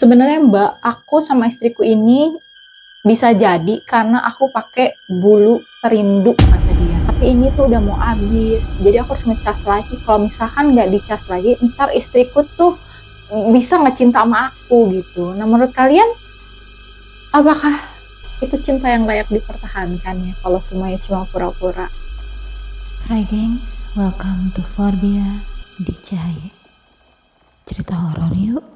Sebenarnya Mbak, aku sama istriku ini bisa jadi karena aku pakai bulu perindu kata dia. Tapi ini tuh udah mau habis, jadi aku harus ngecas lagi. Kalau misalkan nggak dicas lagi, ntar istriku tuh bisa nggak cinta sama aku gitu. Nah menurut kalian, apakah itu cinta yang layak dipertahankan ya kalau semuanya cuma pura-pura? Hai gengs, welcome to Forbia di Cahaya. Cerita horor yuk.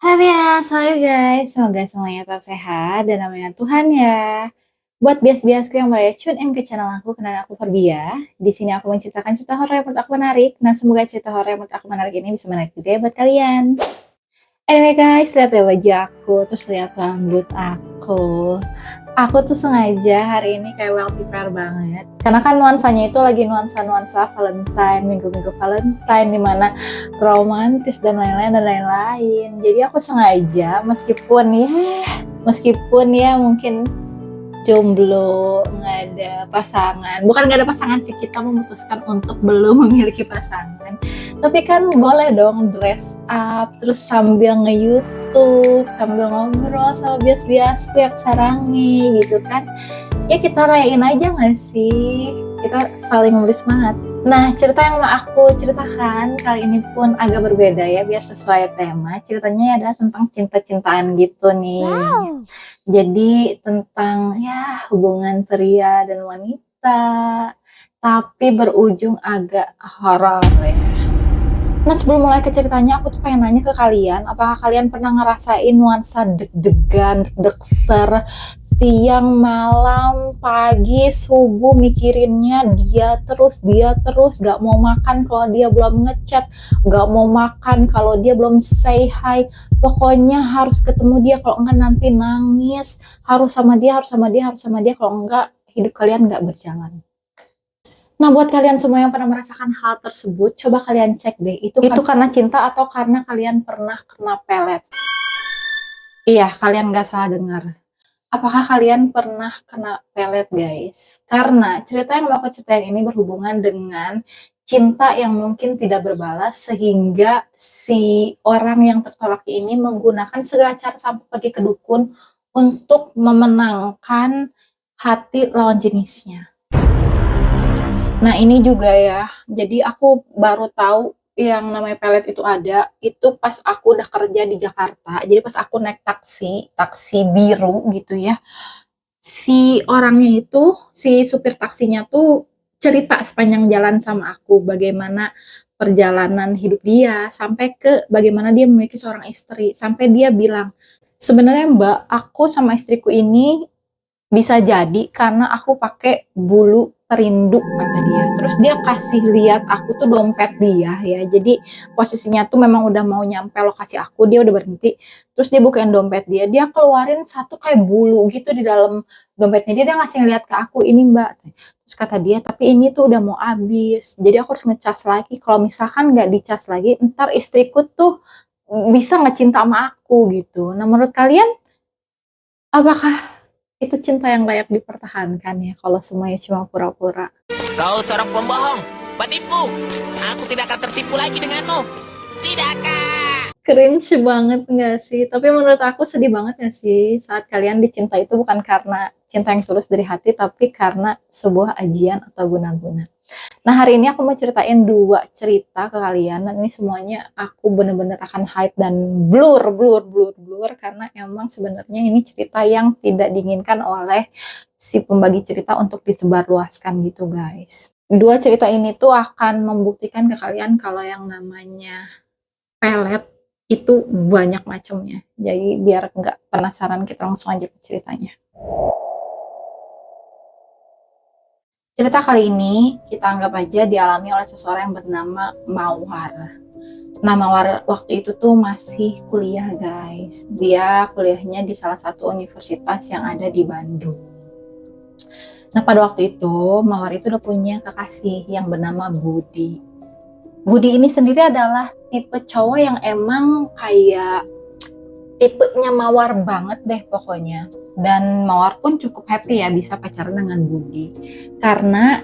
Hai ya, sorry guys, semoga semuanya tetap sehat dan namanya Tuhan ya. Buat bias-biasku yang mulai tune in ke channel aku, kenal aku Ferbia. Di sini aku menceritakan cerita horor yang menurut aku menarik. Nah, semoga cerita horor yang menurut aku menarik ini bisa menarik juga ya buat kalian. Anyway guys, lihat ya wajah aku, terus lihat rambut aku. Aku tuh sengaja hari ini kayak well prepared banget. Karena kan nuansanya itu lagi nuansa-nuansa Valentine, minggu-minggu Valentine, dimana romantis dan lain-lain dan lain-lain. Jadi aku sengaja meskipun ya mungkin jomblo, nggak ada pasangan. Bukan nggak ada pasangan sih, kita memutuskan untuk belum memiliki pasangan. Tapi kan boleh dong dress up, terus sambil nge-youtube, sambil ngobrol sama bias-biasku yang sarangi gitu kan. Ya kita rayain aja nggak sih? Kita saling memberi semangat. Nah, cerita yang mau aku ceritakan kali ini pun agak berbeda ya, biar sesuai tema. Ceritanya adalah tentang cinta-cintaan gitu nih. Wow. Jadi tentang ya hubungan pria dan wanita, tapi berujung agak horor ya. Nah sebelum mulai ke ceritanya, aku tuh pengen nanya ke kalian, apakah kalian pernah ngerasain nuansa deg-degan, degser, siang, malam, pagi, subuh mikirinnya dia terus, gak mau makan kalau dia belum ngechat, gak mau makan kalau dia belum say hi, pokoknya harus ketemu dia, kalau enggak nanti nangis, harus sama dia, kalau enggak hidup kalian gak berjalan. Nah, buat kalian semua yang pernah merasakan hal tersebut, coba kalian cek deh, itu karena cinta atau karena kalian pernah kena pelet. Iya, kalian gak salah dengar. Apakah kalian pernah kena pelet, guys? Karena cerita yang mau aku ceritain ini berhubungan dengan cinta yang mungkin tidak berbalas, sehingga si orang yang tertolak ini menggunakan segala cara sampai pergi ke dukun untuk memenangkan hati lawan jenisnya. Nah ini juga ya, jadi aku baru tahu yang namanya pelet itu ada, itu pas aku udah kerja di Jakarta. Jadi pas aku naik taksi biru gitu ya, si orangnya itu, si supir taksinya tuh cerita sepanjang jalan sama aku, bagaimana perjalanan hidup dia, sampai ke bagaimana dia memiliki seorang istri, sampai dia bilang, sebenarnya Mbak, aku sama istriku ini bisa jadi karena aku pakai bulu perindu kata dia. Terus dia kasih lihat aku tuh dompet dia ya. Jadi posisinya tuh memang udah mau nyampe lokasi aku, dia udah berhenti. Terus dia bukain dompet dia, dia keluarin satu kayak bulu gitu di dalam dompetnya. Dia ngasih lihat ke aku, ini Mbak. Terus kata dia, tapi ini tuh udah mau habis. Jadi aku harus ngecas lagi. Kalau misalkan nggak dicas lagi, ntar istriku tuh bisa nggak cinta sama aku gitu. Nah menurut kalian, apakah itu cinta yang layak dipertahankan ya kalau semuanya cuma pura-pura? Kau seorang pembohong, penipu. Aku tidak akan tertipu lagi denganmu. Tidakkah? Cringe banget nggak sih? Tapi menurut aku sedih banget nggak sih saat kalian dicinta itu bukan karena cinta yang tulus dari hati, tapi karena sebuah ajian atau guna-guna. Nah hari ini aku mau ceritain 2 cerita ke kalian, dan ini semuanya aku bener-bener akan hide dan blur karena emang sebenarnya ini cerita yang tidak diinginkan oleh si pembagi cerita untuk disebarluaskan gitu guys. 2 cerita ini tuh akan membuktikan ke kalian kalau yang namanya pelet itu banyak macamnya. Jadi biar nggak penasaran, kita langsung aja ke ceritanya. Cerita kali ini kita anggap aja dialami oleh seseorang yang bernama Mawar. Nah, Mawar waktu itu tuh masih kuliah guys. Dia kuliahnya di salah satu universitas yang ada di Bandung. Nah, pada waktu itu Mawar itu udah punya kekasih yang bernama Budi. Budi ini sendiri adalah tipe cowok yang emang kayak tipenya Mawar banget deh pokoknya. Dan Mawar pun cukup happy ya bisa pacaran dengan Budi. Karena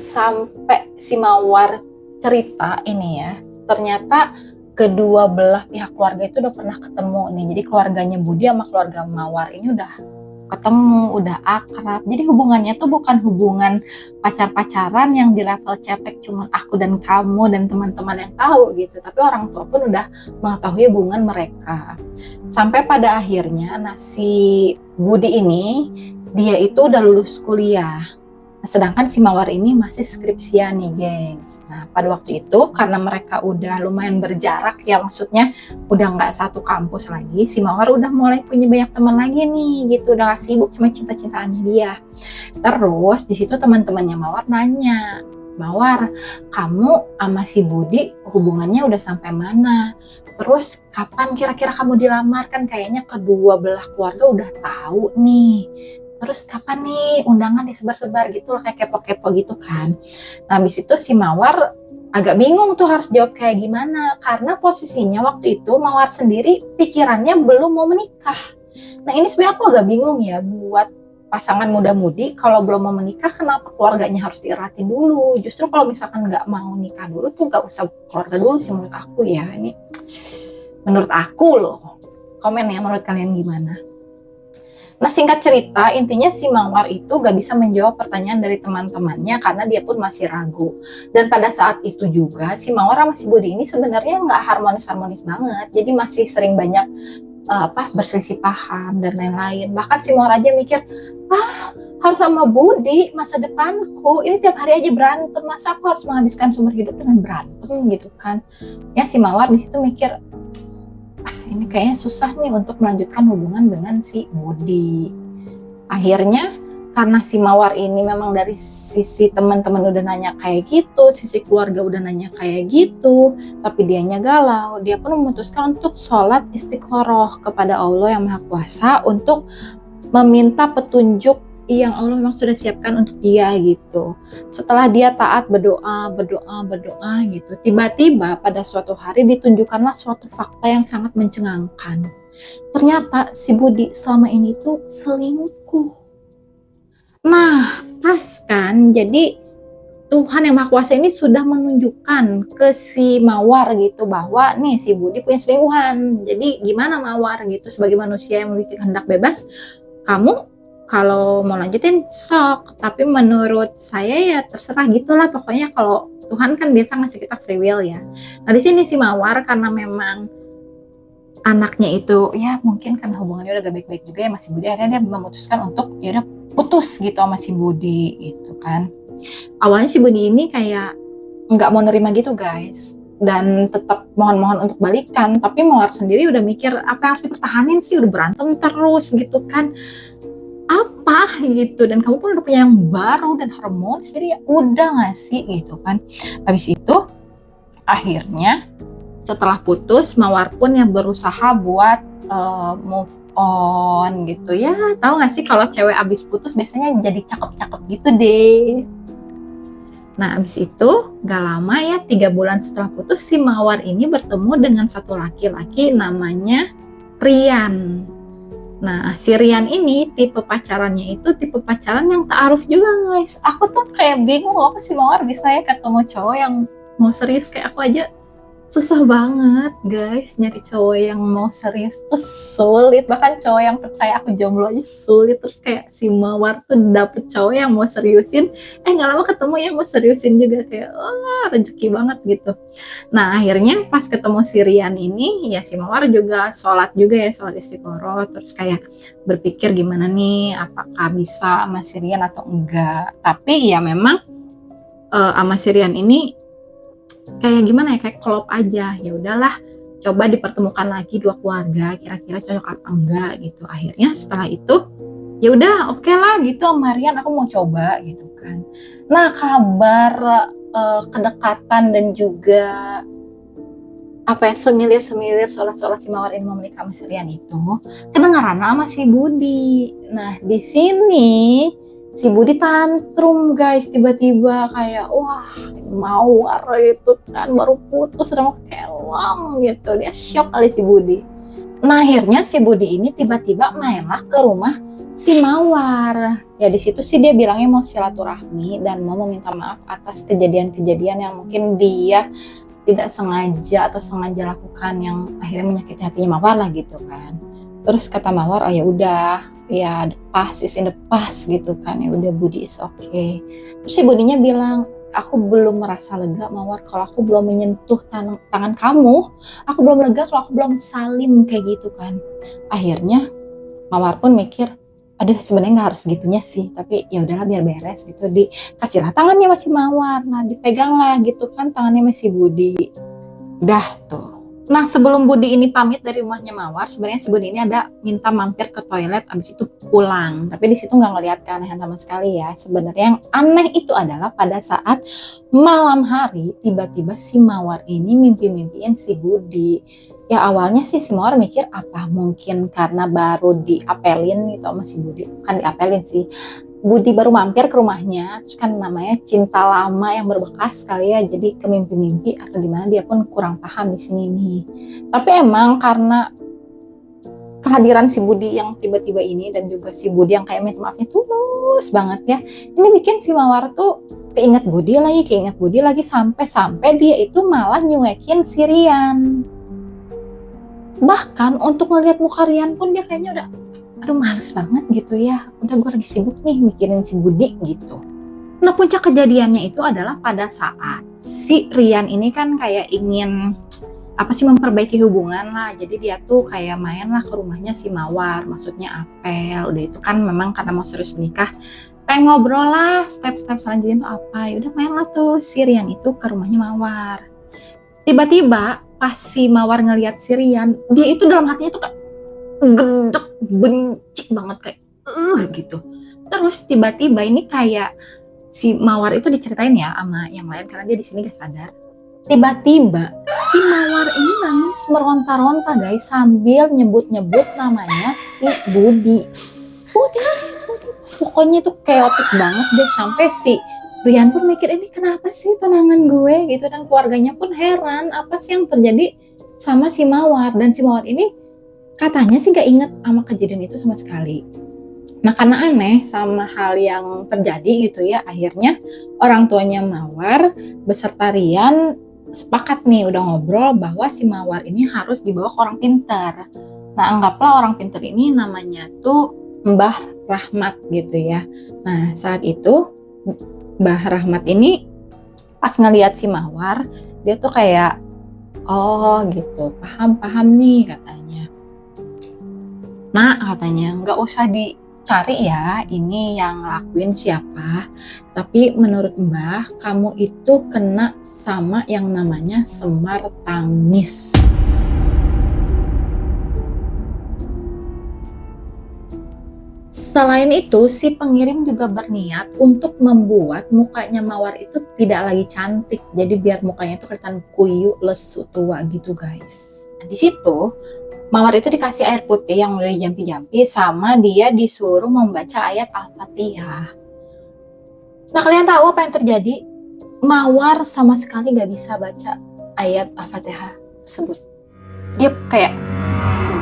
sampai si Mawar cerita ini ya, ternyata kedua belah pihak keluarga itu udah pernah ketemu nih. Jadi keluarganya Budi sama keluarga Mawar ini udah ketemu, udah akrab. Jadi hubungannya tuh bukan hubungan pacar-pacaran yang di level cetek cuma aku dan kamu dan teman-teman yang tahu gitu. Tapi orang tua pun udah mengetahui hubungan mereka. Sampai pada akhirnya si Budi ini dia itu udah lulus kuliah. Sedangkan si Mawar ini masih skripsian nih, gengs. Nah, pada waktu itu karena mereka udah lumayan berjarak ya, maksudnya udah nggak satu kampus lagi, si Mawar udah mulai punya banyak teman lagi nih, gitu. Udah gak sibuk cuma cinta-cintaannya dia. Terus di situ teman-temannya Mawar nanya, Mawar, kamu sama si Budi hubungannya udah sampai mana? Terus kapan kira-kira kamu dilamar? Kan kayaknya kedua belah keluarga udah tahu nih. Terus kapan nih undangan disebar-sebar gitu lah, kayak kepo-kepo gitu kan. Nah habis itu si Mawar agak bingung tuh harus jawab kayak gimana. Karena posisinya waktu itu Mawar sendiri pikirannya belum mau menikah. Nah ini sebenarnya aku agak bingung ya buat pasangan muda-mudi kalau belum mau menikah kenapa keluarganya harus dieratin dulu. Justru kalau misalkan nggak mau nikah dulu tuh nggak usah keluarga dulu sih menurut aku ya. Ini menurut aku loh. Komen ya menurut kalian gimana. Nah singkat cerita, intinya si Mawar itu gak bisa menjawab pertanyaan dari teman-temannya karena dia pun masih ragu. Dan pada saat itu juga si Mawar sama si Budi ini sebenarnya gak harmonis-harmonis banget. Jadi masih sering banyak berselisih paham dan lain-lain. Bahkan si Mawar aja mikir, harus sama Budi masa depanku. Ini tiap hari aja berantem, masa aku harus menghabiskan sumber hidup dengan berantem gitu kan. Ya si Mawar di situ mikir, ini kayaknya susah nih untuk melanjutkan hubungan dengan si Budi. Akhirnya karena si Mawar ini memang dari sisi teman-teman udah nanya kayak gitu, sisi keluarga udah nanya kayak gitu, tapi dianya galau, dia pun memutuskan untuk sholat istiqoroh kepada Allah yang Maha Kuasa untuk meminta petunjuk yang Allah memang sudah siapkan untuk dia gitu. Setelah dia taat berdoa gitu, tiba-tiba pada suatu hari ditunjukkanlah suatu fakta yang sangat mencengangkan. Ternyata si Budi selama ini tuh selingkuh. Nah, pas kan, jadi Tuhan yang Maha Kuasa ini sudah menunjukkan ke si Mawar gitu bahwa nih si Budi punya selingkuhan. Jadi gimana Mawar gitu sebagai manusia yang memiliki kehendak bebas, kamu kalau mau lanjutin sok, tapi menurut saya ya terserah gitulah. Pokoknya kalau Tuhan kan biasa ngasih kita free will ya. Nah di sini si Mawar karena memang anaknya itu ya mungkin kan hubungannya udah gak baik-baik juga ya masih Budi, akhirnya dia memutuskan untuk ya udah putus gitu sama si Budi gitu kan. Awalnya si Budi ini kayak nggak mau nerima gitu guys, dan tetap mohon-mohon untuk balikan. Tapi Mawar sendiri udah mikir apa yang harus dipertahanin sih, udah berantem terus gitu kan. Apa gitu, dan kamu pun udah punya yang baru dan harmonis, jadi ya udah gak sih gitu kan. Habis itu akhirnya setelah putus Mawar pun yang berusaha buat move on gitu ya. Tahu gak sih kalau cewek abis putus biasanya jadi cakep-cakep gitu deh. Nah abis itu gak lama ya, 3 bulan setelah putus si Mawar ini bertemu dengan satu laki-laki namanya Rian. Nah, si Rian ini tipe pacarannya itu tipe pacaran yang ta'aruf juga guys. Aku tuh kayak bingung loh, si Mawar bisa ya ketemu cowok yang mau serius kayak aku aja. Susah banget guys nyari cowok yang mau serius tuh sulit. Bahkan cowok yang percaya aku jomblo aja sulit. Terus kayak si Mawar tuh dapet cowok yang mau seriusin, gak lama ketemu yang mau seriusin juga. Kayak rezeki banget gitu. Nah akhirnya pas ketemu si Rian ini ya si Mawar juga sholat juga ya, sholat istiqoroh. Terus kayak berpikir gimana nih, apakah bisa sama si Rian atau enggak. Tapi ya memang sama si Rian ini kayak gimana ya, kayak klop aja. Ya udahlah, coba dipertemukan lagi dua keluarga, kira-kira cocok apa enggak gitu. Akhirnya setelah itu ya udah oke lah gitu sama Rian, aku mau coba gitu kan. Nah kabar kedekatan dan juga semilir soal si Mawar ini mau menikah sama si Rian itu kedengaran sama si Budi. Nah di sini si Budi tantrum guys, tiba-tiba kayak wah Mawar itu kan baru putus udah mau kelam gitu. Dia shock kali si Budi. Nah akhirnya si Budi ini tiba-tiba mainlah ke rumah si Mawar. Ya di situ sih dia bilangnya mau silaturahmi dan mau meminta maaf atas kejadian-kejadian yang mungkin dia tidak sengaja atau sengaja lakukan yang akhirnya menyakiti hatinya Mawar lah gitu kan. Terus kata Mawar, oh ya udah, ya the past is in the past gitu kan, ya udah Budi is okay. Terus si Budinya bilang, aku belum merasa lega Mawar kalau aku belum menyentuh tangan kamu, aku belum lega kalau aku belum salim kayak gitu kan. Akhirnya Mawar pun mikir, aduh sebenarnya nggak harus gitunya sih, tapi ya udahlah biar beres gitu, dikasihlah tangannya masih Mawar, nah dipegang lah gitu kan tangannya masih Budi. Dah tuh. Nah sebelum Budi ini pamit dari rumahnya Mawar, sebenarnya si Budi ini ada minta mampir ke toilet, abis itu pulang. Tapi di situ nggak ngelihat keanehan sama sekali ya. Sebenarnya yang aneh itu adalah pada saat malam hari tiba-tiba si Mawar ini mimpi-mimpiin si Budi. Ya awalnya sih si Mawar mikir apa mungkin karena baru diapelin gitu sama si Budi. Bukan diapelin sih, Budi baru mampir ke rumahnya, terus kan namanya cinta lama yang berbekas kali ya, jadi ke mimpi-mimpi atau gimana dia pun kurang paham di sini nih. Tapi emang karena kehadiran si Budi yang tiba-tiba ini dan juga si Budi yang kayak minta maafnya tulus banget ya, ini bikin si Mawar tuh keinget Budi lagi sampai dia itu malah nyuekin si Rian. Bahkan untuk ngelihat muka Rian pun dia kayaknya udah, aduh males banget gitu ya, udah gue lagi sibuk nih mikirin si Budi gitu. Nah puncak kejadiannya itu adalah pada saat si Rian ini kan kayak ingin memperbaiki hubungan lah, jadi dia tuh kayak main lah ke rumahnya si Mawar, maksudnya apel, udah itu kan memang karena mau serius menikah, pengen ngobrol lah step-step selanjutnya tuh apa, ya udah main lah tuh si Rian itu ke rumahnya Mawar. Tiba-tiba pas si Mawar ngelihat si Rian, dia itu dalam hatinya tuh kayak gedek, benci banget kayak gitu. Terus tiba-tiba ini kayak si Mawar itu diceritain ya sama yang lain karena dia di sini gak sadar. Tiba-tiba si Mawar ini nangis meronta-ronta guys sambil nyebut-nyebut namanya si Budi. Budi. Pokoknya itu chaotic banget deh sampai si Rian pun mikir ini kenapa sih tunangan gue gitu, dan keluarganya pun heran apa sih yang terjadi sama si Mawar, dan si Mawar ini katanya sih gak inget sama kejadian itu sama sekali. Nah karena aneh sama hal yang terjadi gitu ya, akhirnya orang tuanya Mawar beserta Rian sepakat nih udah ngobrol bahwa si Mawar ini harus dibawa ke orang pintar. Nah anggaplah orang pintar ini namanya tuh Mbah Rahmat gitu ya. Nah saat itu Mbah Rahmat ini pas ngelihat si Mawar, dia tuh kayak oh gitu, paham nih katanya. Nah katanya nggak usah dicari ya ini yang ngelakuin siapa, tapi menurut Mbah kamu itu kena sama yang namanya Semar Tangis. Selain itu, si pengirim juga berniat untuk membuat mukanya Mawar itu tidak lagi cantik. Jadi biar mukanya itu kelihatan kuyu, lesu, tua gitu guys. Nah, di situ Mawar itu dikasih air putih yang udah dijampi-jampi sama dia disuruh membaca ayat Al-Fatihah. Nah kalian tahu apa yang terjadi? Mawar sama sekali gak bisa baca ayat Al-Fatihah tersebut. Dia kayak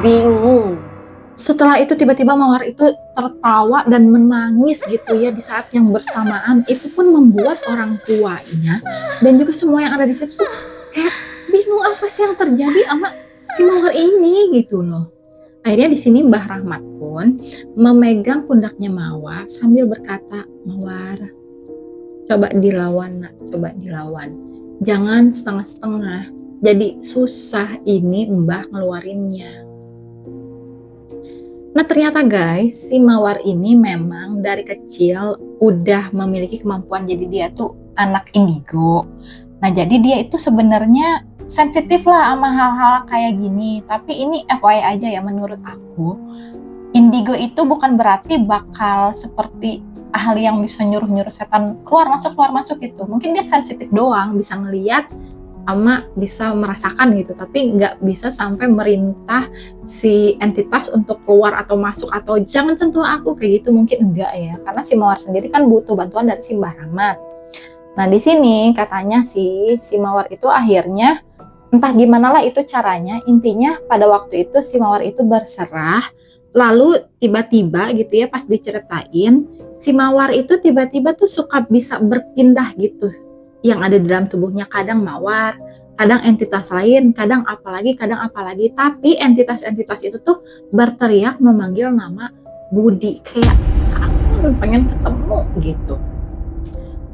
bingung. Setelah itu tiba-tiba Mawar itu tertawa dan menangis gitu ya di saat yang bersamaan. Itu pun membuat orang tuanya dan juga semua yang ada di situ tuh kayak bingung apa sih yang terjadi sama si Mawar ini gitu loh. Akhirnya di sini Mbah Rahmat pun memegang pundaknya Mawar sambil berkata, Mawar, coba dilawan nak, coba dilawan. Jangan setengah-setengah. Jadi susah ini Mbah ngeluarinnya. Nah ternyata guys, si Mawar ini memang dari kecil udah memiliki kemampuan, jadi dia tuh anak indigo. Nah jadi dia itu sebenarnya sensitif lah sama hal-hal kayak gini. Tapi ini FYI aja ya, menurut aku indigo itu bukan berarti bakal seperti ahli yang bisa nyuruh-nyuruh setan keluar masuk gitu. Mungkin dia sensitif doang, bisa ngelihat sama bisa merasakan gitu, tapi nggak bisa sampai merintah si entitas untuk keluar atau masuk atau jangan sentuh aku kayak gitu, mungkin enggak ya, karena si Mawar sendiri kan butuh bantuan dari si Mbah Rahmat. Nah di sini katanya si Mawar itu akhirnya entah gimana lah itu caranya, intinya pada waktu itu si Mawar itu berserah Lalu tiba-tiba gitu ya pas diceritain, si Mawar itu tiba-tiba tuh suka bisa berpindah gitu. Yang ada di dalam tubuhnya, kadang Mawar, kadang entitas lain, kadang apalagi. Tapi entitas-entitas itu tuh berteriak memanggil nama Budi, kayak kangen pengen ketemu gitu.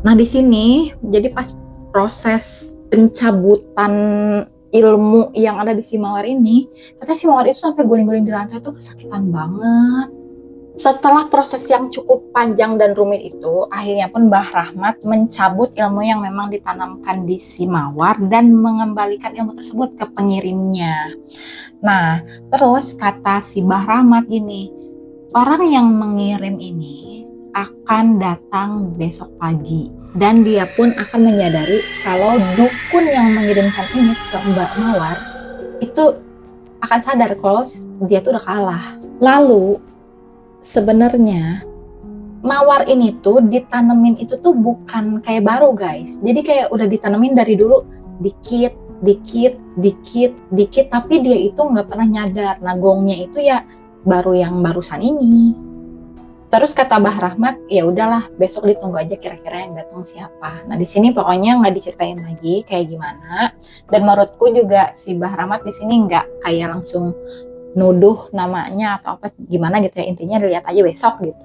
Nah di sini jadi pas proses pencabutan ilmu yang ada di si Mawar ini, katanya si Mawar itu sampai guling-guling di lantai tuh kesakitan banget. Setelah proses yang cukup panjang dan rumit itu, akhirnya pun Mbah Rahmat mencabut ilmu yang memang ditanamkan di si Mawar dan mengembalikan ilmu tersebut ke pengirimnya. Nah, terus kata si Mbah Rahmat gini, orang yang mengirim ini akan datang besok pagi dan dia pun akan menyadari kalau dukun yang mengirimkan ini ke Mbak Mawar itu akan sadar kalau dia tuh udah kalah. Lalu sebenarnya Mawar ini tuh ditanemin itu tuh bukan kayak baru guys, jadi kayak udah ditanemin dari dulu dikit, tapi dia itu nggak pernah nyadar. Nah gongnya itu ya baru yang barusan ini. Terus kata Mbah Rahmat, ya udahlah besok ditunggu aja kira-kira yang datang siapa. Nah di sini pokoknya nggak diceritain lagi kayak gimana. Dan menurutku juga si Mbah Rahmat di sini nggak kayak langsung nuduh namanya atau apa gimana gitu ya, intinya dilihat aja besok gitu.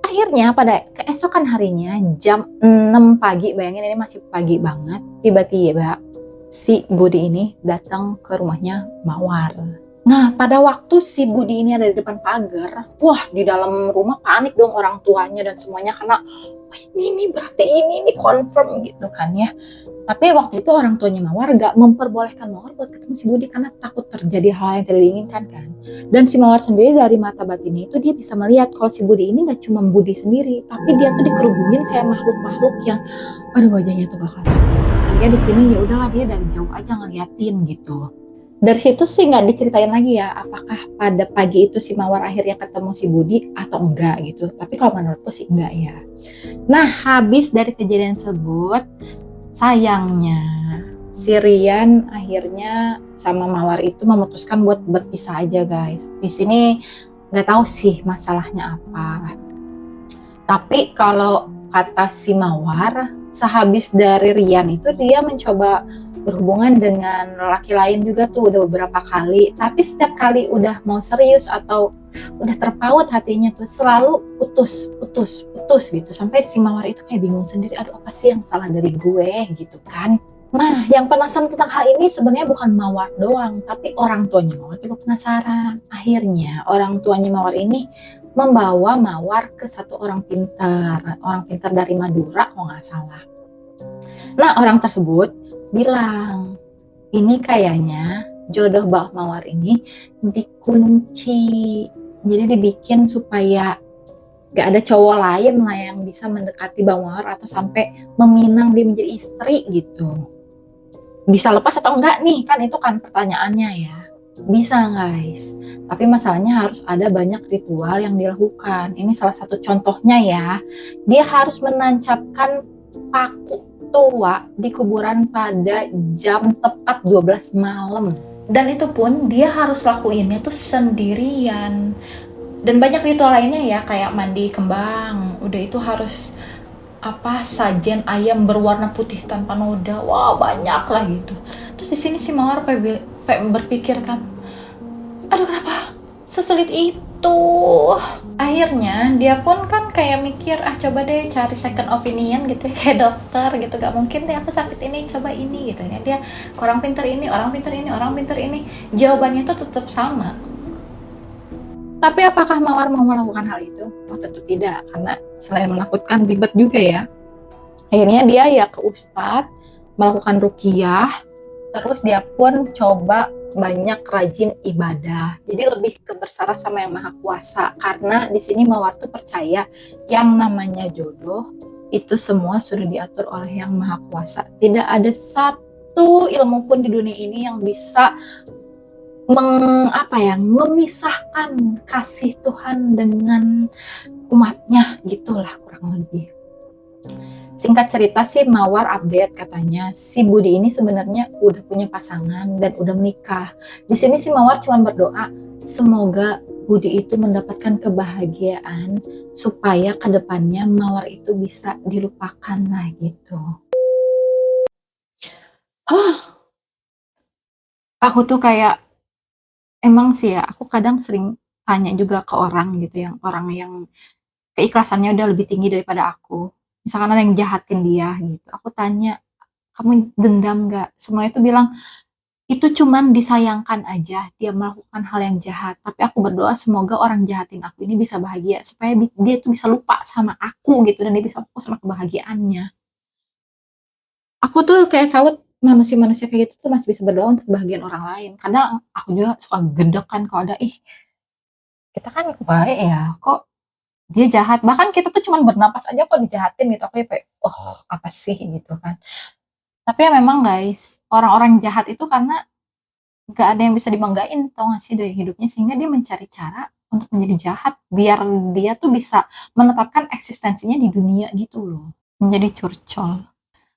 Akhirnya pada keesokan harinya jam 6 pagi, bayangin ini masih pagi banget, tiba-tiba si Budi ini datang ke rumahnya Mawar. Nah pada waktu si Budi ini ada di depan pagar, wah di dalam rumah panik dong orang tuanya dan semuanya karena wah, ini berarti ini confirm gitu kan ya. Tapi waktu itu orang tuanya Mawar gak memperbolehkan Mawar buat ketemu si Budi karena takut terjadi hal yang tidak diinginkan kan. Dan si Mawar sendiri dari mata batinnya itu dia bisa melihat kalau si Budi ini gak cuma Budi sendiri, tapi dia tuh dikerubungin kayak makhluk-makhluk yang aduh wajahnya tuh gak karuan. Sehingga di sini ya udahlah dia dari jauh aja ngeliatin gitu. Dari situ sih nggak diceritain lagi ya apakah pada pagi itu si Mawar akhirnya ketemu si Budi atau enggak gitu. Tapi kalau menurutku sih enggak ya. Nah habis dari kejadian tersebut, sayangnya si Rian akhirnya sama Mawar itu memutuskan buat berpisah aja guys. Di sini nggak tahu sih masalahnya apa. Tapi kalau kata si Mawar, sehabis dari Rian itu dia mencoba berhubungan dengan laki lain juga tuh udah beberapa kali, tapi setiap kali udah mau serius atau udah terpaut hatinya tuh selalu putus gitu, sampai si Mawar itu kayak bingung sendiri, aduh apa sih yang salah dari gue gitu kan. Nah yang penasaran tentang hal ini sebenarnya bukan Mawar doang, tapi orang tuanya Mawar juga penasaran. Akhirnya orang tuanya Mawar ini membawa Mawar ke satu orang pintar dari Madura kalau nggak salah. Nah orang tersebut bilang, ini kayaknya jodoh Mbak Mawar ini dikunci, jadi dibikin supaya gak ada cowok lain lah yang bisa mendekati Mbak Mawar atau sampai meminang dia menjadi istri gitu. Bisa lepas atau enggak nih, kan itu kan pertanyaannya ya. Bisa guys, tapi masalahnya harus ada banyak ritual yang dilakukan. Ini salah satu contohnya ya, dia harus menancapkan paku tua di kuburan pada jam tepat 12 malam. Dan itu pun dia harus lakuinnya tuh sendirian. Dan banyak ritual lainnya ya, kayak mandi kembang. Udah itu harus sajen ayam berwarna putih tanpa noda. Wah, banyak lah gitu. Terus di sini si Mawar berpikir kan, aduh kenapa sesulit itu? Akhirnya dia pun kan kayak mikir, coba deh cari second opinion gitu ya, kayak dokter gitu. Gak mungkin deh aku sakit ini, coba ini gitu. Ini dia orang pintar ini. Jawabannya tuh tetap sama. Tapi apakah Mawar mau melakukan hal itu? Oh tentu tidak, karena selain menakutkan ribet juga ya. Akhirnya dia ya ke ustadz melakukan ruqyah, terus dia pun coba banyak rajin ibadah. Jadi lebih ke bersarah sama yang Maha Kuasa, karena di sini Mawar tuh percaya yang namanya jodoh itu semua sudah diatur oleh yang Maha Kuasa. Tidak ada satu ilmu pun di dunia ini yang bisa memisahkan kasih Tuhan dengan umatnya, gitulah kurang lebih. Singkat cerita sih Mawar update katanya si Budi ini sebenarnya udah punya pasangan dan udah menikah. Di sini si Mawar cuma berdoa semoga Budi itu mendapatkan kebahagiaan supaya kedepannya Mawar itu bisa dilupakan lah gitu. Aku tuh kayak emang sih ya, aku kadang sering tanya juga ke orang gitu, yang orang yang keikhlasannya udah lebih tinggi daripada aku. Misalkan ada yang jahatin dia gitu, aku tanya, kamu dendam gak? Semuanya tuh bilang, itu cuman disayangkan aja dia melakukan hal yang jahat. Tapi aku berdoa semoga orang jahatin aku ini bisa bahagia, supaya dia tuh bisa lupa sama aku gitu, dan dia bisa fokus sama kebahagiaannya. Aku tuh kayak salut manusia-manusia kayak gitu tuh masih bisa berdoa untuk kebahagiaan orang lain. Kadang aku juga suka gedek kan kalau ada, ih kita kan baik ya, kok dia jahat. Bahkan kita tuh cuman bernapas aja kok dijahatin gitu. Aku ya kayak, oh apa sih gitu kan. Tapi ya memang guys, orang-orang jahat itu karena gak ada yang bisa dibanggain tau gak sih dari hidupnya, sehingga dia mencari cara untuk menjadi jahat biar dia tuh bisa menetapkan eksistensinya di dunia gitu loh, menjadi curcol.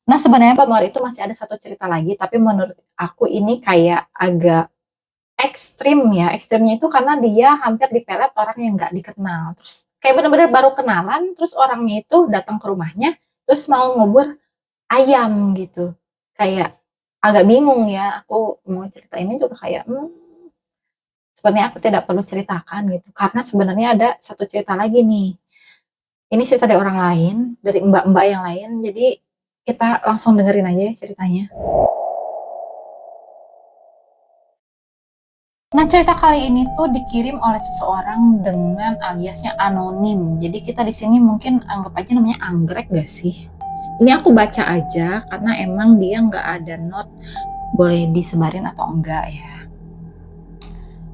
Nah sebenarnya Pak Mawar itu masih ada satu cerita lagi, tapi menurut aku ini kayak agak ekstrim ya. Ekstrimnya itu karena dia hampir dipelet orang yang gak dikenal, terus kayak bener-bener baru kenalan, terus orangnya itu datang ke rumahnya terus mau ngubur ayam gitu. Kayak agak bingung ya, aku mau cerita ini juga kayak sebenarnya aku tidak perlu ceritakan gitu, karena sebenarnya ada satu cerita lagi nih. Ini cerita dari orang lain, dari mbak-mbak yang lain, jadi kita langsung dengerin aja ceritanya. Nah cerita kali ini tuh dikirim oleh seseorang dengan aliasnya anonim. Jadi kita di sini mungkin anggap aja namanya anggrek gak sih? Ini aku baca aja karena emang dia nggak ada note boleh disebarin atau enggak ya.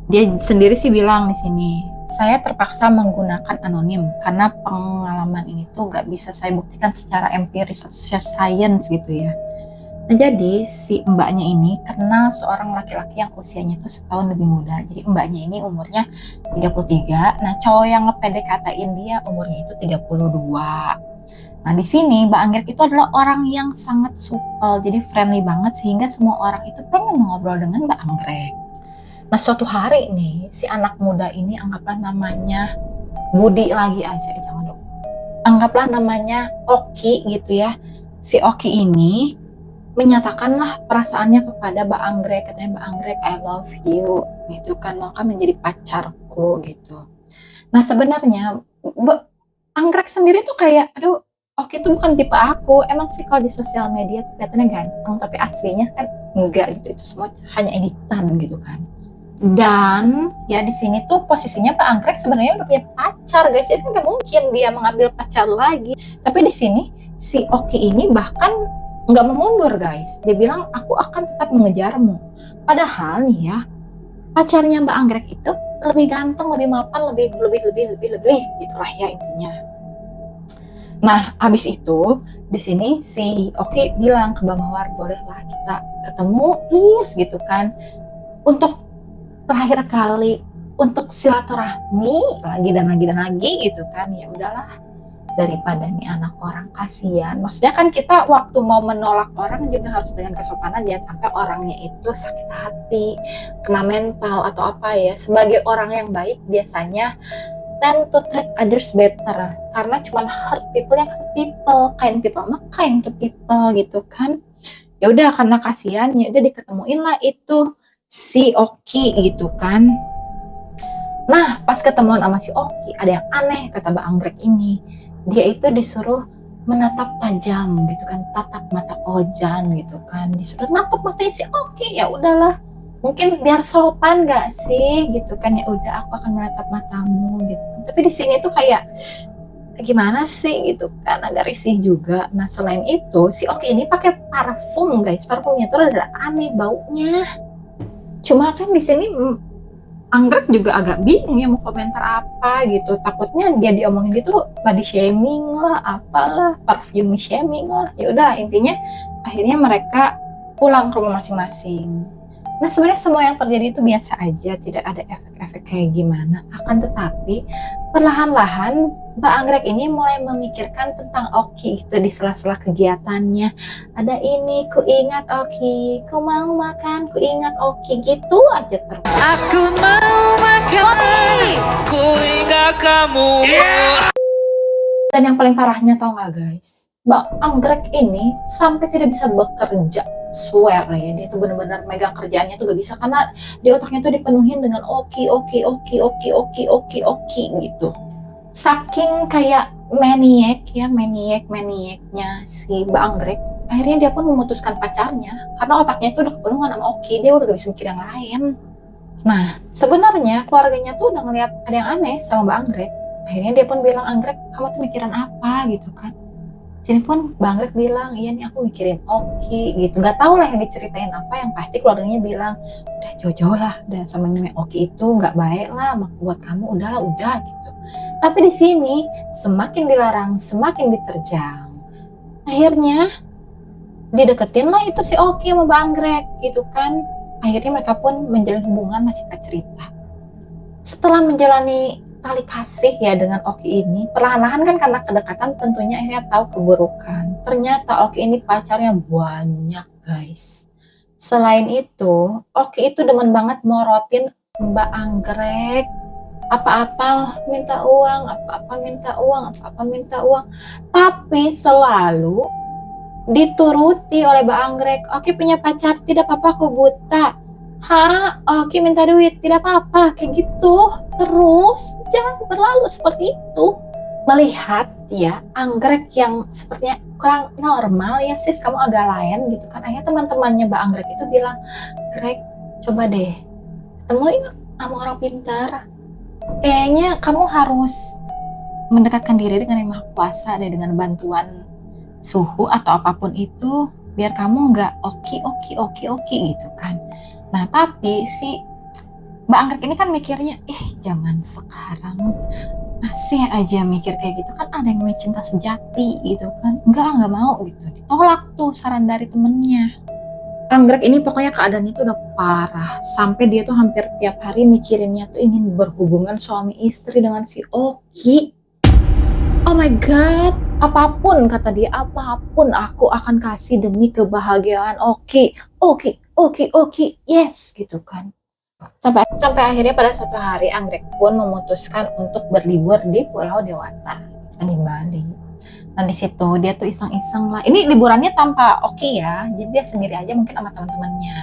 Dia sendiri sih bilang di sini, saya terpaksa menggunakan anonim karena pengalaman ini tuh nggak bisa saya buktikan secara empiris atau secara sains gitu ya. Nah jadi si mbaknya ini kenal seorang laki-laki yang usianya tuh setahun lebih muda. Jadi mbaknya ini umurnya 33, nah cowok yang nge-PDKT-in dia umurnya itu 32. Nah di sini Mbak Anggrek itu adalah orang yang sangat supel, jadi friendly banget sehingga semua orang itu pengen ngobrol dengan Mbak Anggrek. Nah suatu hari nih si anak muda ini, anggaplah namanya Budi lagi aja, jangan dong. Anggaplah namanya Oki gitu ya. Si Oki ini menyatakanlah perasaannya kepada Mbak Anggrek, katanya Mbak Anggrek I love you gitu kan, maka menjadi pacarku gitu. Nah sebenarnya Mbak Anggrek sendiri tuh kayak, aduh Oki tuh bukan tipe aku. Emang sih kalau di sosial media kelihatannya ganteng, tapi aslinya kan enggak gitu. Itu semua hanya editan gitu kan. Dan ya di sini tuh posisinya Pak Anggrek sebenarnya udah punya pacar guys. Jadi nggak mungkin dia mengambil pacar lagi. Tapi di sini si Oki ini bahkan nggak mau mundur guys. Dia bilang aku akan tetap mengejarmu. Padahal nih ya, pacarnya Mbak Anggrek itu lebih ganteng, lebih mapan, lebih gitulah ya intinya. Nah, habis itu di sini si Oki bilang ke Mbak Mawar, bolehlah kita ketemu please gitu kan, untuk terakhir kali, untuk silaturahmi lagi dan lagi gitu kan. Ya udahlah, daripada nih anak orang kasihan. Maksudnya kan kita waktu mau menolak orang juga harus dengan kesopanan, jangan sampai orangnya itu sakit hati, kena mental atau apa ya. Sebagai orang yang baik biasanya tend to treat others better, karena cuman hurt people yang hurt people, kind people mah kind to people gitu kan. Ya udah karena kasihan, ya udah diketemuin lah itu si Oki gitu kan. Nah pas ketemuan sama si Oki ada yang aneh kata Mbak Anggrek ini. Dia itu disuruh menatap tajam gitu kan, tatap mata Ojan gitu kan, disuruh natap matanya si Oki. Ya udahlah, mungkin biar sopan gak sih gitu kan, ya udah aku akan menatap matamu gitu. Tapi di sini tuh kayak gimana sih gitu kan, agak risih juga. Nah selain itu si Oki ini pakai parfum guys, parfumnya tuh rada aneh baunya. Cuma kan di sini Anggrek juga agak bingung ya mau komentar apa gitu, takutnya dia diomongin gitu body shaming lah, apalah, perfume shaming lah. Ya udah intinya akhirnya mereka pulang ke rumah masing-masing. Nah, sebenarnya semua yang terjadi itu biasa aja, tidak ada efek-efek kayak gimana. Akan tetapi, perlahan-lahan Mbak Anggrek ini mulai memikirkan tentang Oki gitu di sela-sela kegiatannya. Ada ini, ku ingat Oki, ku mau makan, ku ingat Oki, gitu aja terus. Aku mau makan. Ku ingat kamu. Dan yang paling parahnya tau gak guys? Mbak Anggrek ini sampai tidak bisa bekerja. Swear ya, dia tuh benar-benar megang kerjaannya tuh gak bisa karena di otaknya tuh dipenuhin dengan oki gitu. Saking kayak maniaknya si Mbak Anggrek, akhirnya dia pun memutuskan pacarnya karena otaknya tuh udah kepenuhan sama oki, dia udah gak bisa mikir yang lain. Nah, sebenarnya keluarganya tuh udah ngeliat ada yang aneh sama Mbak Anggrek. Akhirnya dia pun bilang, Anggrek, kamu tuh mikiran apa gitu kan? Sini pun Bang Greg bilang, iya nih aku mikirin Oki gitu. Gak tau lah yang diceritain apa, yang pasti keluarganya bilang, udah jauh-jauh lah, dan sama namanya Oki itu gak baik lah buat kamu, udahlah udah gitu. Tapi di sini semakin dilarang, semakin diterjang. Akhirnya dideketin lah itu si Oki sama Bang Greg gitu kan. Akhirnya mereka pun menjalin hubungan, lah singkat cerita. Setelah menjalani tali kasih ya dengan Oki ini, perlahan-lahan kan karena kedekatan tentunya akhirnya tahu keburukan. Ternyata Oki ini pacarnya banyak guys. Selain itu, Oki itu demen banget morotin Mbak Anggrek. Apa-apa minta uang, apa-apa minta uang, apa-apa minta uang. Tapi selalu dituruti oleh Mbak Anggrek. Oki punya pacar, tidak apa-apa aku buta. Hah, Oki minta duit, tidak apa-apa, kayak gitu. Terus jangan berlalu seperti itu. Melihat ya Anggrek yang sepertinya kurang normal, ya sis kamu agak lain gitu kan. Akhirnya teman-temannya Mbak Anggrek itu bilang, Greg coba deh ketemu yuk sama orang pintar. Kayaknya kamu harus mendekatkan diri dengan Yang Maha Kuasa deh, dengan bantuan suhu atau apapun itu, biar kamu nggak oki gitu kan. Nah tapi si Mbak Anggrek ini kan mikirnya, zaman sekarang masih aja mikir kayak gitu kan, ada yang namanya cinta sejati gitu kan. Nggak mau gitu. Ditolak tuh saran dari temennya. Anggrek ini pokoknya keadaannya tuh udah parah. Sampai dia tuh hampir tiap hari mikirinnya tuh ingin berhubungan suami istri dengan si Oki. Oh my god, apapun kata dia, apapun aku akan kasih demi kebahagiaan Oki, yes gitu kan. Sampai akhirnya pada suatu hari Anggrek pun memutuskan untuk berlibur di Pulau Dewata, kan di Bali. Nah di situ dia tuh iseng-iseng lah. Ini liburannya tanpa Oki ya, jadi dia sendiri aja mungkin sama teman-temannya.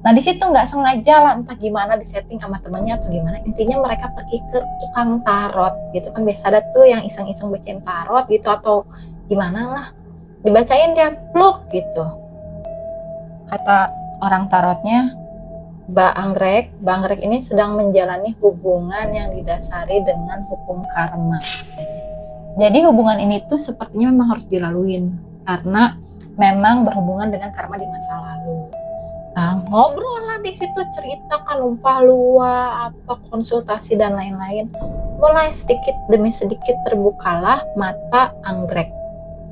Nah di situ nggak sengaja lah, entah gimana disetting sama temannya atau gimana. Intinya mereka pergi ke tukang tarot gitu kan. Biasa ada tuh yang iseng-iseng bacain tarot gitu atau gimana lah. Dibacain dia pluk gitu. Kata orang tarotnya, Mbak Anggrek ini sedang menjalani hubungan yang didasari dengan hukum karma. Jadi hubungan ini tuh sepertinya memang harus dilaluin karena memang berhubungan dengan karma di masa lalu. Nah, ngobrol lah di situ, ceritakan lumpah luah, apa konsultasi dan lain-lain. Mulai sedikit demi sedikit terbukalah mata Anggrek.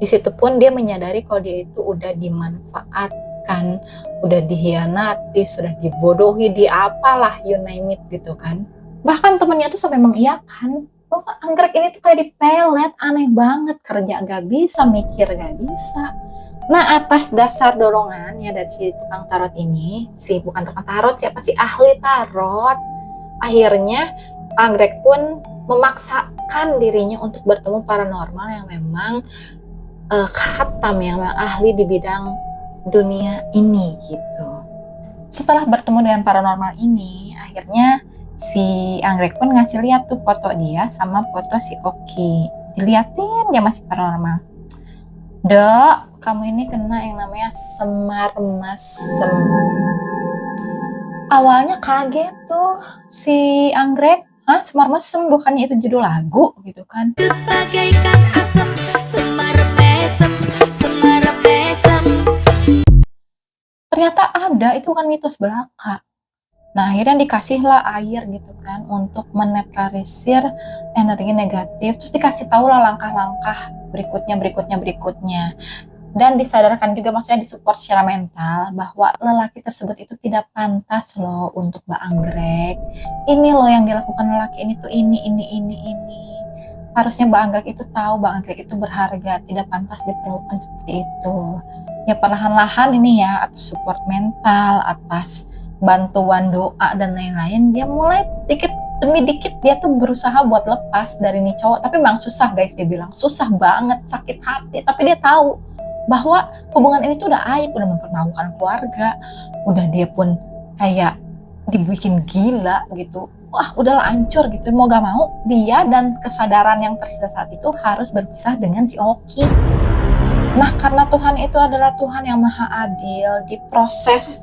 Di situ pun dia menyadari kalau dia itu udah dimanfaatkan, udah dihianati, sudah dibodohi, di apalah you name it gitu kan. Bahkan temennya tuh sampai mengiyakan. Oh, Anggrek ini tuh kayak dipelet, aneh banget, kerja gak bisa, mikir gak bisa. Nah atas dasar dorongannya dari si tukang tarot ini, bukan tukang tarot, siapa sih, ahli tarot, akhirnya Anggrek pun memaksakan dirinya untuk bertemu paranormal yang memang khatam, yang memang ahli di bidang dunia ini gitu. Setelah bertemu dengan paranormal ini, akhirnya si Anggrek pun ngasih lihat tuh foto dia sama foto si Oki. Diliatin dia masih paranormal. Dok, kamu ini kena yang namanya semar mesem. Awalnya kaget tuh si Anggrek, semar mesem, bukannya itu judul lagu gitu kan. Bagaikan asam, semar mesem, semar mesem. Ternyata ada, itu bukan mitos belaka. Nah akhirnya dikasihlah air gitu kan untuk menetralisir energi negatif. Terus dikasih tahu lah langkah-langkah berikutnya. Dan disadarkan juga, maksudnya disupport secara mental bahwa lelaki tersebut itu tidak pantas loh untuk Mbak Anggrek. Ini loh yang dilakukan lelaki ini tuh ini. Harusnya Mbak Anggrek itu tahu Mbak Anggrek itu berharga, tidak pantas diperlakukan seperti itu. Ya perlahan-lahan ini ya, atas support mental, atas bantuan doa dan lain-lain, dia mulai sedikit demi dikit dia tuh berusaha buat lepas dari nih cowok. Tapi memang susah guys, dia bilang susah banget, sakit hati. Tapi dia tahu bahwa hubungan ini tuh udah aib, udah mempermalukan keluarga, udah dia pun kayak dibikin gila gitu. Wah udahlah hancur gitu, mau gak mau dia dan kesadaran yang tersisa saat itu harus berpisah dengan si Oki. Nah karena Tuhan itu adalah Tuhan yang maha adil, di proses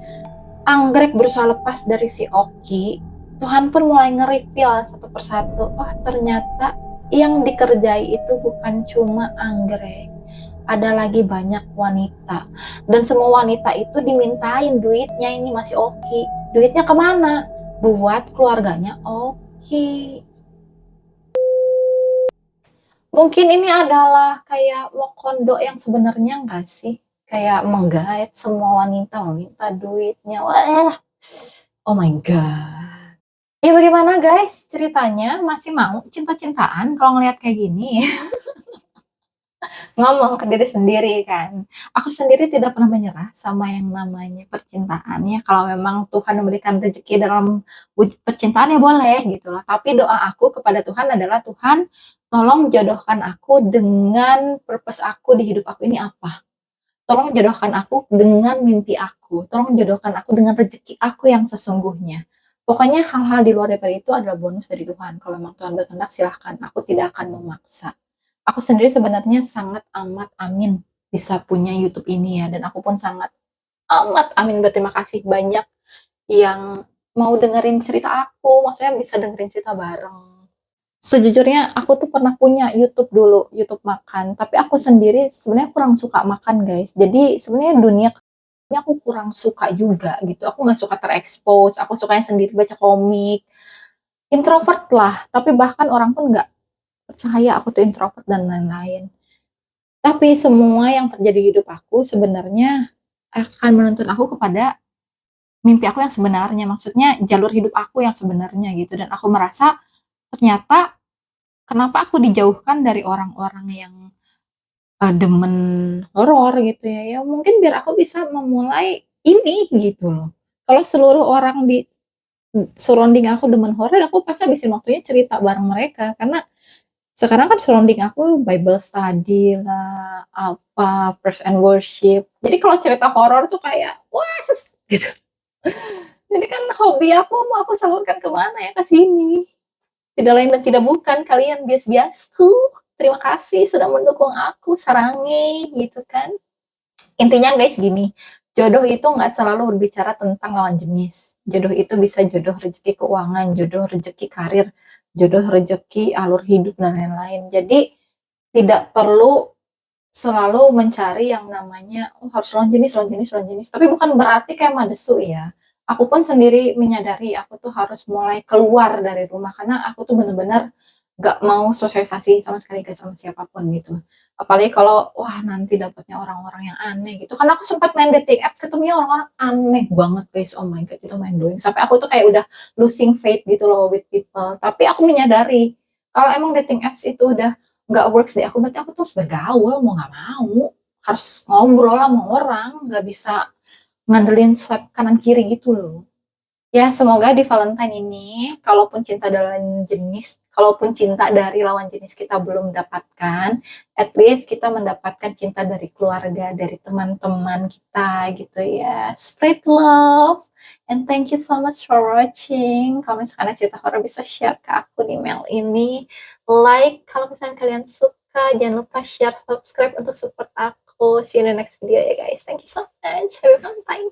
Anggrek berusaha lepas dari si Oki, Tuhan pun mulai nge-reveal satu persatu, oh ternyata yang dikerjai itu bukan cuma Anggrek, ada lagi banyak wanita. Dan semua wanita itu dimintain duitnya ini masih Oki. Duitnya kemana? Buat keluarganya Oki. Mungkin ini adalah kayak Mokondo yang sebenarnya enggak sih? Kayak menggait semua wanita meminta duitnya. Wah, oh my god. Ya bagaimana guys ceritanya? Masih mau cinta-cintaan kalau ngelihat kayak gini? Ngomong ke diri sendiri kan. Aku sendiri tidak pernah menyerah sama yang namanya percintaan ya. Kalau memang Tuhan memberikan rezeki dalam wujud percintaan ya boleh gitu loh. Tapi doa aku kepada Tuhan adalah, Tuhan tolong jodohkan aku dengan purpose aku di hidup aku ini apa. Tolong jodohkan aku dengan mimpi aku. Tolong jodohkan aku dengan rezeki aku yang sesungguhnya. Pokoknya hal-hal di luar daripada itu adalah bonus dari Tuhan. Kalau memang Tuhan berkehendak silahkan. Aku tidak akan memaksa. Aku sendiri sebenarnya sangat amat amin bisa punya YouTube ini ya. Dan aku pun sangat amat amin berterima kasih banyak yang mau dengerin cerita aku. Maksudnya bisa dengerin cerita bareng. Sejujurnya aku tuh pernah punya YouTube dulu, YouTube makan. Tapi aku sendiri sebenarnya kurang suka makan guys. Jadi sebenarnya dunia ini aku kurang suka juga gitu. Aku nggak suka terekspos. Aku sukanya sendiri baca komik. Introvert lah. Tapi bahkan orang pun nggak percaya aku tuh introvert dan lain-lain. Tapi semua yang terjadi di hidup aku sebenarnya akan menuntun aku kepada mimpi aku yang sebenarnya. Maksudnya jalur hidup aku yang sebenarnya gitu. Dan aku merasa ternyata kenapa aku dijauhkan dari orang-orang yang demen horor gitu ya. Ya mungkin biar aku bisa memulai ini gitu loh. Kalau seluruh orang di surrounding aku demen horor, aku pasti habisin waktunya cerita bareng mereka. Karena sekarang kan surrounding aku Bible study lah, apa, praise and worship. Jadi kalau cerita horor tuh kayak, wah gitu. Jadi kan hobi aku mau aku salurkan kemana ya, ke sini. Tidak lain dan tidak bukan kalian bias-biasku. Terima kasih sudah mendukung aku, sarangi gitu kan. Intinya guys gini, jodoh itu nggak selalu berbicara tentang lawan jenis. Jodoh itu bisa jodoh rezeki keuangan, jodoh rezeki karir, jodoh rezeki alur hidup dan lain-lain. Jadi tidak perlu selalu mencari yang namanya harus lawan jenis. Tapi bukan berarti kayak madesu ya. Aku pun sendiri menyadari aku tuh harus mulai keluar dari rumah karena aku tuh bener-bener gak mau sosialisasi sama sekali gak sama siapapun gitu. Apalagi kalau wah nanti dapatnya orang-orang yang aneh gitu. Karena aku sempat main dating apps ketemunya orang-orang aneh banget guys. Oh my god, itu mind blowing. Sampai aku tuh kayak udah losing faith gitu loh with people. Tapi aku menyadari kalau emang dating apps itu udah nggak works deh aku, berarti aku tuh harus bergaul mau nggak mau, harus ngobrol sama orang, nggak bisa ngandelin swipe kanan kiri gitu loh. Ya semoga di Valentine ini kalaupun cinta dari lawan jenis kita belum dapatkan, at least kita mendapatkan cinta dari keluarga, dari teman-teman kita gitu ya. Spread love and thank you so much for watching. Kalau misalkan ada cerita horor bisa share ke aku di mail ini. Like kalau misalkan kalian suka, jangan lupa share, subscribe untuk support aku. See you in the next video ya guys. Thank you so much. Happy Valentine.